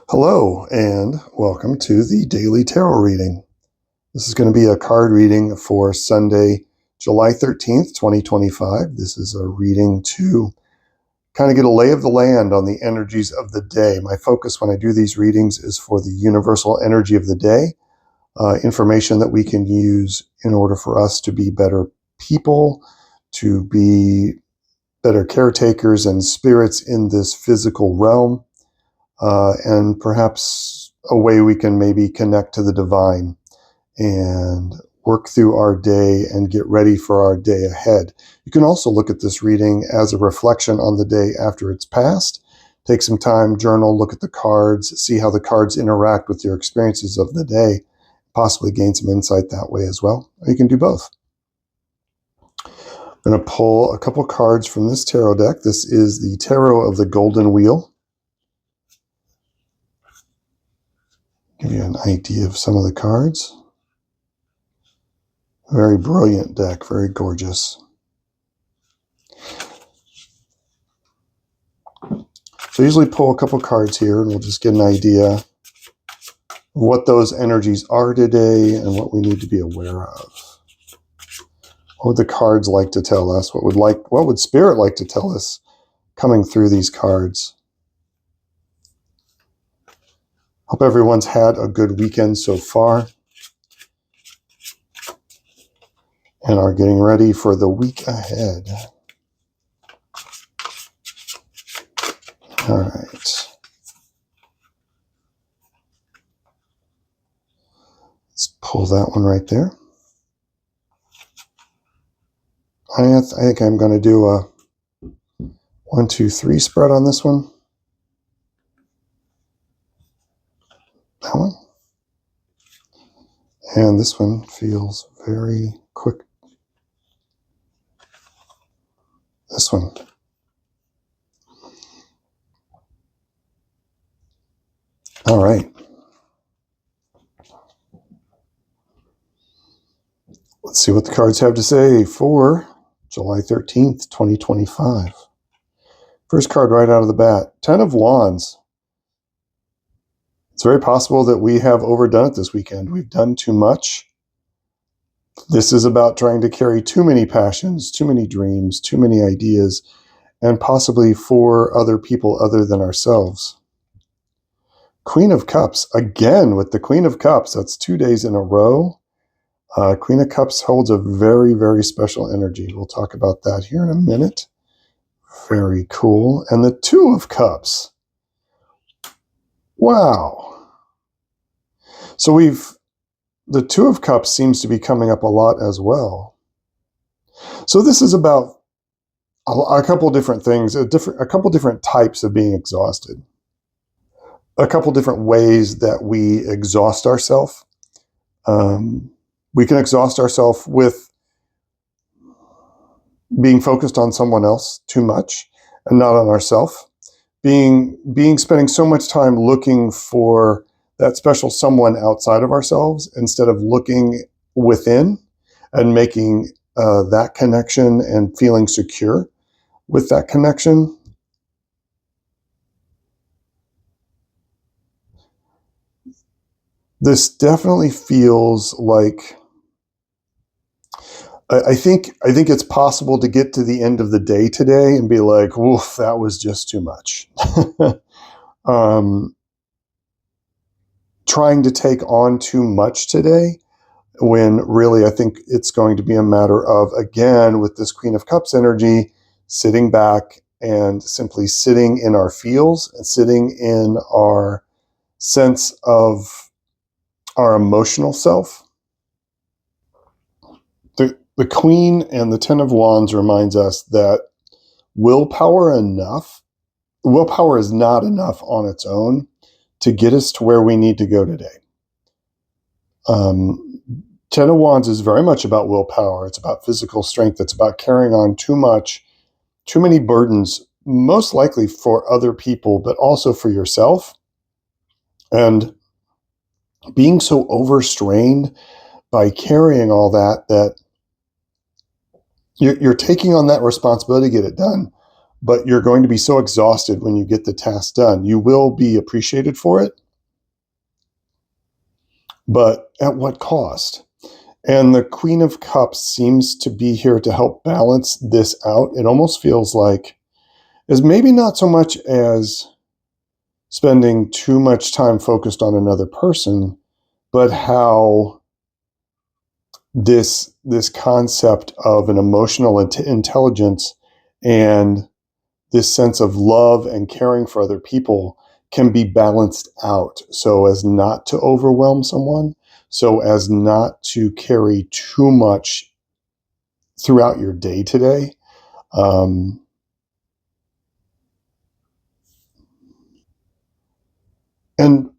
Hello, and welcome to the Daily Tarot Reading. This is going to be a card reading for Sunday, July 13th, 2025. This is a reading to kind of get a lay of the land on the energies of the day. My focus when I do these readings is for the universal energy of the day, information that we can use in order for us to be better people, to be better caretakers and spirits in this physical realm. And perhaps a way we can maybe connect to the divine and work through our day and get ready for our day ahead. You can also look at this reading as a reflection on the day after it's passed. Take some time, journal, look at the cards, see how the cards interact with your experiences of the day, possibly gain some insight that way as well. Or you can do both. I'm going to pull a couple cards from this tarot deck. This is the Tarot of the Golden Wheel. Give you an idea of some of the cards. Very brilliant deck, very gorgeous. So I usually pull a couple cards here and we'll just get an idea of what those energies are today and what we need to be aware of. What would the cards like to tell us? What would Spirit like to tell us coming through these cards? Hope everyone's had a good weekend so far and are getting ready for the week ahead. All right. Let's pull that one right there. I think I'm going to do a 1, 2, 3 spread on this one. That one. And this one feels very quick. This one. All right. Let's see what the cards have to say for July 13th, 2025. First card right out of the bat, 10 of Wands. It's very possible that we have overdone it this weekend. We've done too much. This is about trying to carry too many passions, too many dreams, too many ideas, and possibly for other people other than ourselves. Queen of Cups, again with the Queen of Cups. That's 2 days in a row. Queen of Cups holds a very, very special energy. We'll talk about that here in a minute. Very cool. And the Two of Cups. Wow. So the Two of Cups seems to be coming up a lot as well. So this is about a couple different things, a couple different types of being exhausted. A couple different ways that we exhaust ourselves. We can exhaust ourselves with being focused on someone else too much and not on ourselves. Spending so much time looking for that special someone outside of ourselves instead of looking within and making that connection and feeling secure with that connection. This definitely feels like I think it's possible to get to the end of the day today and be like, "Oof, that was just too much." Trying to take on too much today, when really I think it's going to be a matter of, again, with this Queen of Cups energy, sitting back and simply sitting in our feels and sitting in our sense of our emotional self. The Queen and the 10 of Wands reminds us that willpower is not enough on its own to get us to where we need to go today. 10 of Wands is very much about willpower. It's about physical strength. It's about carrying on too many burdens, most likely for other people, but also for yourself. And being so overstrained by carrying all that you're taking on that responsibility to get it done, but you're going to be so exhausted when you get the task done. You will be appreciated for it, but at what cost? And the Queen of Cups seems to be here to help balance this out. It almost feels like, is maybe not so much as spending too much time focused on another person, but how this concept of an emotional intelligence and this sense of love and caring for other people can be balanced out so as not to overwhelm someone, so as not to carry too much throughout your day today. And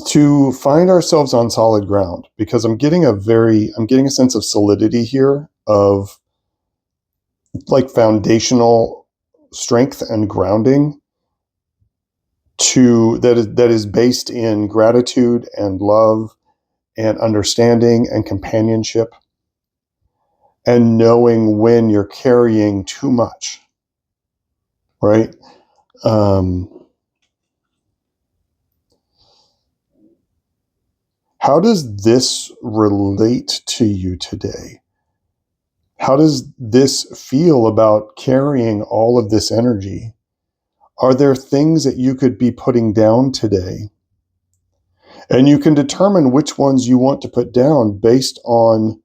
to find ourselves on solid ground, because I'm getting a sense of solidity here, of like foundational strength and grounding that is based in gratitude and love and understanding and companionship, and knowing when you're carrying too much, right? How does this relate to you today? How does this feel about carrying all of this energy? Are there things that you could be putting down today? And you can determine which ones you want to put down based on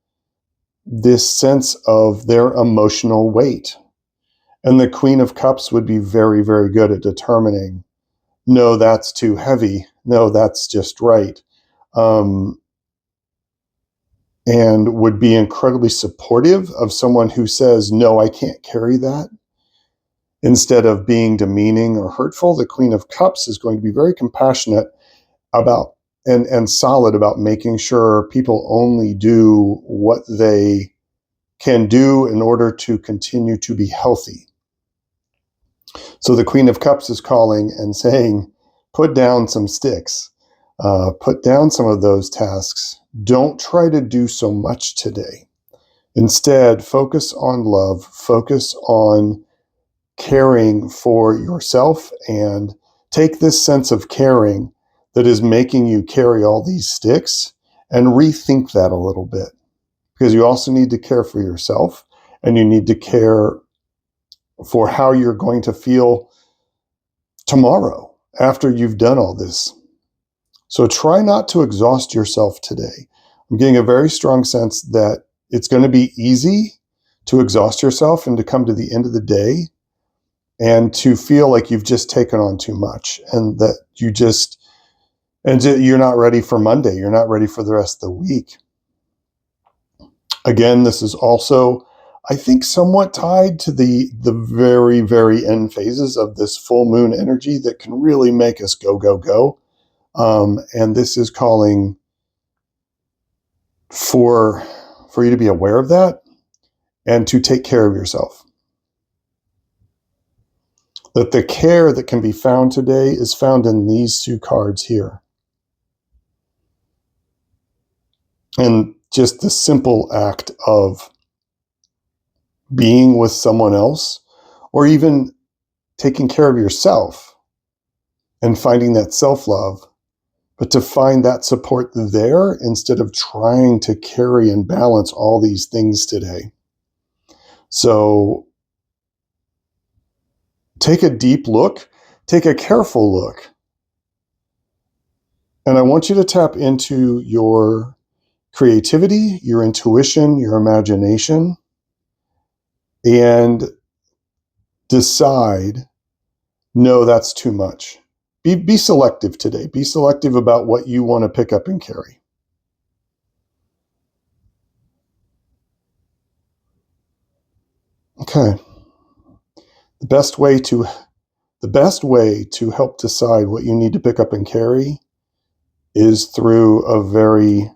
this sense of their emotional weight. And the Queen of Cups would be very, very good at determining, no, that's too heavy. No, that's just right. And would be incredibly supportive of someone who says, no, I can't carry that. Instead of being demeaning or hurtful, the Queen of Cups is going to be very compassionate about and solid about making sure people only do what they can do in order to continue to be healthy. So the Queen of Cups is calling and saying, put down some sticks, put down some of those tasks. Don't try to do so much today. Instead, focus on love, focus on caring for yourself, and take this sense of caring that is making you carry all these sticks and rethink that a little bit. Because you also need to care for yourself, and you need to care for how you're going to feel tomorrow after you've done all this. So try not to exhaust yourself today. I'm getting a very strong sense that it's going to be easy to exhaust yourself and to come to the end of the day and to feel like you've just taken on too much, and that you're not ready for Monday. You're not ready for the rest of the week. Again, this is also, I think, somewhat tied to the very, very end phases of this full moon energy that can really make us go, go, go. And this is calling for you to be aware of that and to take care of yourself. That the care that can be found today is found in these two cards here. And just the simple act of being with someone else, or even taking care of yourself and finding that self-love, but to find that support there instead of trying to carry and balance all these things today. So take a deep look, take a careful look. And I want you to tap into your creativity, your intuition, your imagination, and decide, no, that's too much. Be selective today. Be selective about what you want to pick up and carry. Okay. The best way to help decide what you need to pick up and carry is through a very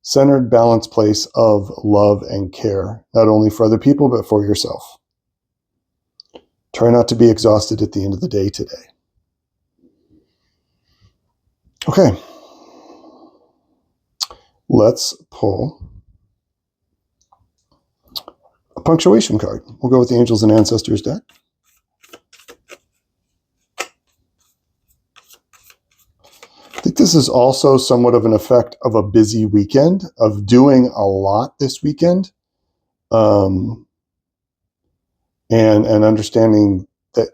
centered, balanced place of love and care, not only for other people, but for yourself. Try not to be exhausted at the end of the day today. Okay. Let's pull a punctuation card. We'll go with the Angels and Ancestors deck. this is also somewhat of an effect of a busy weekend, of doing a lot this weekend, and understanding that,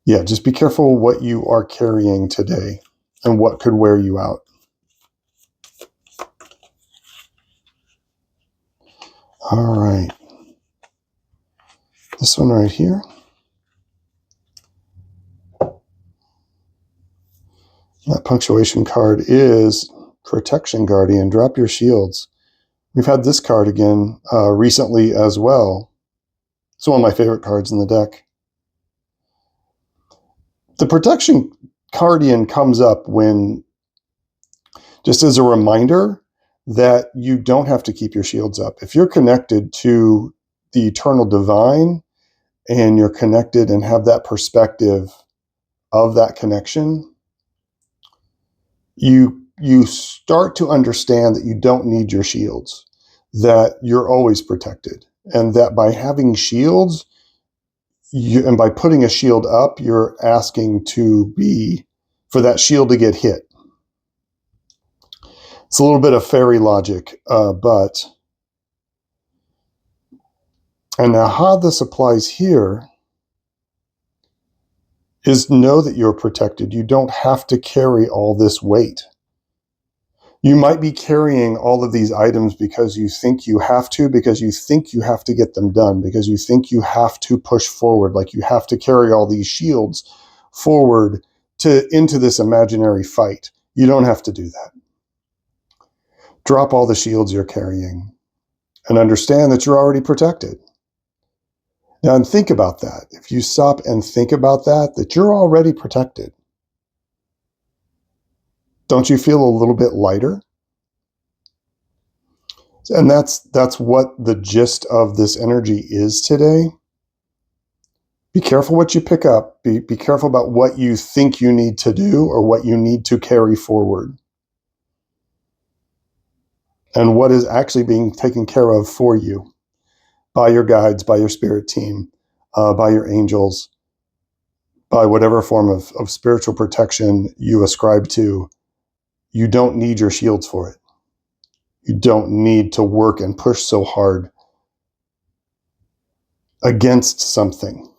yeah, just be careful what you are carrying today and what could wear you out. All right. This one right here. That punctuation card is Protection Guardian. Drop your shields. We've had this card again recently as well. It's one of my favorite cards in the deck. The Protection Guardian comes up when, just as a reminder that you don't have to keep your shields up. If you're connected to the eternal divine and you're connected and have that perspective of that connection, you start to understand that you don't need your shields, that you're always protected, and that by having shields, and by putting a shield up, you're asking for that shield to get hit. It's a little bit of fairy logic, and now how this applies here is know that you're protected. You don't have to carry all this weight. You might be carrying all of these items because you think you have to, because you think you have to get them done, because you think you have to push forward, like you have to carry all these shields forward into this imaginary fight. You don't have to do that. Drop all the shields you're carrying and understand that you're already protected. Now, and think about that. If you stop and think about that you're already protected, don't you feel a little bit lighter? And that's what the gist of this energy is today. Be careful what you pick up. Be careful about what you think you need to do or what you need to carry forward. And what is actually being taken care of for you by your guides, by your spirit team, by your angels, by whatever form of spiritual protection you ascribe to. You don't need your shields for it. You don't need to work and push so hard against something.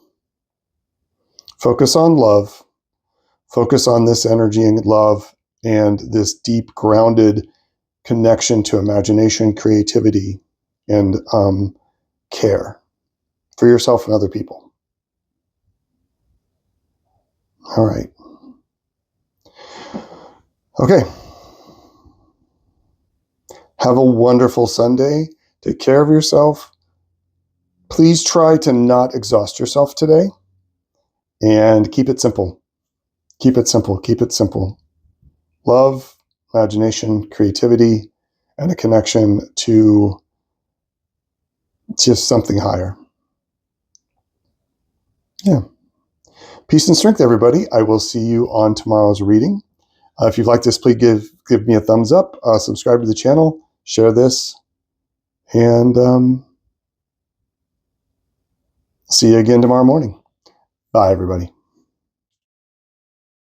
Focus on love. Focus on this energy and love and this deep, grounded connection to imagination, creativity, and care for yourself and other people. All right. Okay. Have a wonderful Sunday. Take care of yourself. Please try to not exhaust yourself today and keep it simple. Keep it simple. Keep it simple. Love, imagination, creativity, and a connection to just something higher. Yeah. Peace and strength, everybody. I will see you on tomorrow's reading. If you've liked this, please give me a thumbs up, subscribe to the channel, share this, and see you again tomorrow morning. Bye, everybody.